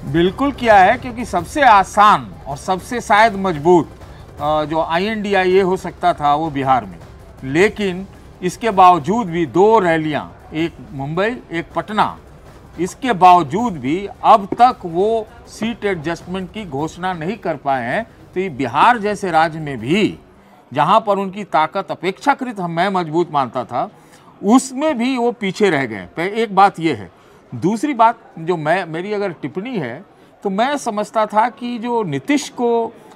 बिल्कुल किया है, क्योंकि सबसे आसान और सबसे शायद मजबूत जो INDIA हो सकता था वो बिहार में, लेकिन इसके बावजूद भी 2 रैलियां, एक मुंबई एक पटना, इसके बावजूद भी अब तक वो सीट एडजस्टमेंट की घोषणा नहीं कर पाए हैं। तो ये बिहार जैसे राज्य में भी, जहां पर उनकी ताकत अपेक्षाकृत मैं मजबूत मानता था, उसमें भी वो पीछे रह गए। एक बात ये है। दूसरी बात जो मेरी अगर टिप्पणी है, तो मैं समझता था कि जो नीतीश को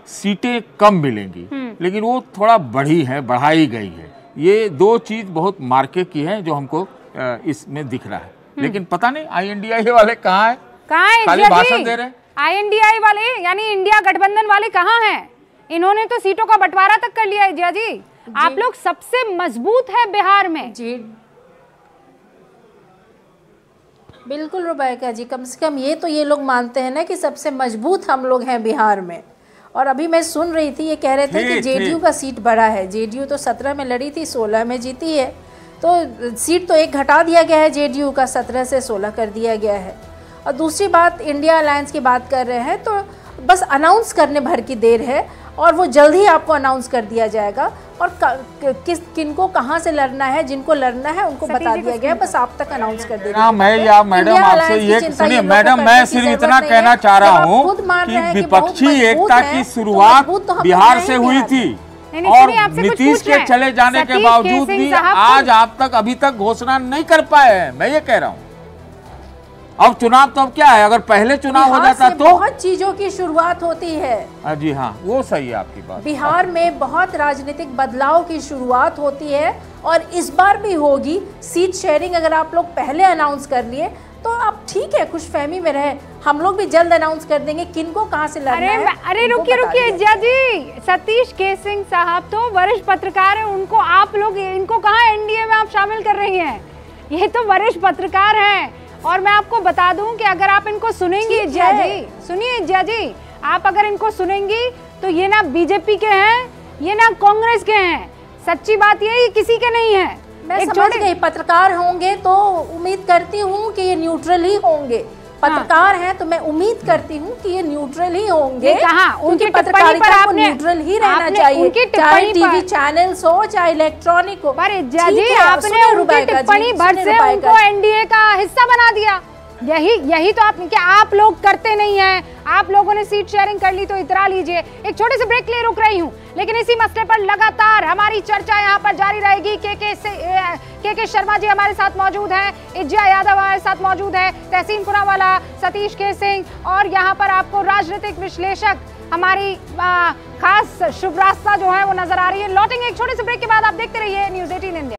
सीटें कम मिलेंगी, लेकिन वो थोड़ा बढ़ाई गई है। ये 2 चीज बहुत मार्के की है जो हमको इसमें दिख रहा है। लेकिन पता नहीं INDIA वाले कहाँ है, खाली भाषण दे रहे हैं। INDIA वाले यानी इंडिया गठबंधन वाले कहाँ हैं? इन्होंने तो सीटों का बंटवारा तक कर लिया है। जिया जी, आप लोग सबसे मजबूत है बिहार में। जी बिल्कुल रुबैका जी, कम से कम ये लोग मानते हैं ना कि सबसे मजबूत हम लोग हैं बिहार में। और अभी मैं सुन रही थी, ये कह रहे थे कि JDU का सीट बढ़ा है। JDU तो 17 में लड़ी थी, 16 में जीती है, तो सीट तो एक घटा दिया गया है JDU का, 17 से 16 कर दिया गया है। और दूसरी बात, इंडिया अलायंस की बात कर रहे हैं, तो बस अनाउंस करने भर की देर है और वो जल्द ही आपको अनाउंस कर दिया जाएगा। और किनको कहाँ से लड़ना है, जिनको लड़ना है उनको बता दिया गया है, बस आप तक अनाउंस कर दिया। मैडम आपसे ये सुनिए मैडम, मैं सिर्फ इतना कहना चाह रहा हूँ कि विपक्षी एकता की शुरुआत बिहार से हुई थी, और नीतीश के चले जाने के बावजूद भी आज आप तक अभी तक घोषणा नहीं कर पाए हैं। मैं ये कह रहा हूँ, अब चुनाव तो अब क्या है, अगर पहले चुनाव हो जाता तो बहुत चीजों की शुरुआत होती है। जी हाँ, वो सही है आपकी बात। बिहार में बहुत राजनीतिक बदलाव की शुरुआत होती है और इस बार भी होगी। सीट शेयरिंग अगर आप लोग पहले अनाउंस कर लिए तो आप ठीक है, खुशफहमी में रहे। हम लोग भी जल्द अनाउंस कर देंगे किनको कहाँ से लड़ना है। अरे रुकिए जिया जी, सतीश केसिंग साहब तो वरिष्ठ पत्रकार हैं, उनको आप लोग इनको कहाँ NDA में आप शामिल कर रही हैं? ये तो वरिष्ठ पत्रकार हैं। और मैं आपको बता दूं कि अगर आप इनको सुनेंगी जिया जी, सुनिए जिया जी, आप अगर इनको सुनेंगी तो ये ना BJP के हैं, ये ना कांग्रेस के हैं। सच्ची बात ये किसी के नहीं है। मैं समझ गई, पत्रकार होंगे तो उम्मीद करती हूँ कि ये न्यूट्रल ही होंगे। पत्रकार हैं तो मैं उम्मीद करती हूँ कि ये न्यूट्रल ही होंगे। उनकी पत्रकारिता को न्यूट्रल ही रहना चाहिए, चाहे TV चैनल्स हो चाहे इलेक्ट्रॉनिक हो। पर जी आपने उनकी टिप्पणी भर से उनको NDA का हिस्सा बना दिया। यही तो आप लोग करते नहीं हैं। आप लोगों ने सीट शेयरिंग कर ली तो इतरा लीजिए। एक छोटे से ब्रेक ले रुक रही हूँ, लेकिन इसी मसले पर लगातार हमारी चर्चा यहाँ पर जारी रहेगी। के शर्मा जी हमारे साथ मौजूद हैं, इज्जिया यादव हमारे साथ मौजूद है, तहसीन पुनावाला, सतीश केसिंग, और यहाँ पर आपको राजनीतिक विश्लेषक हमारी खास शुभ रास्ता जो है वो नजर आ रही है। लौटेंगे एक छोटे से ब्रेक के बाद। आप देखते रहिए न्यूज़ 18 इंडिया।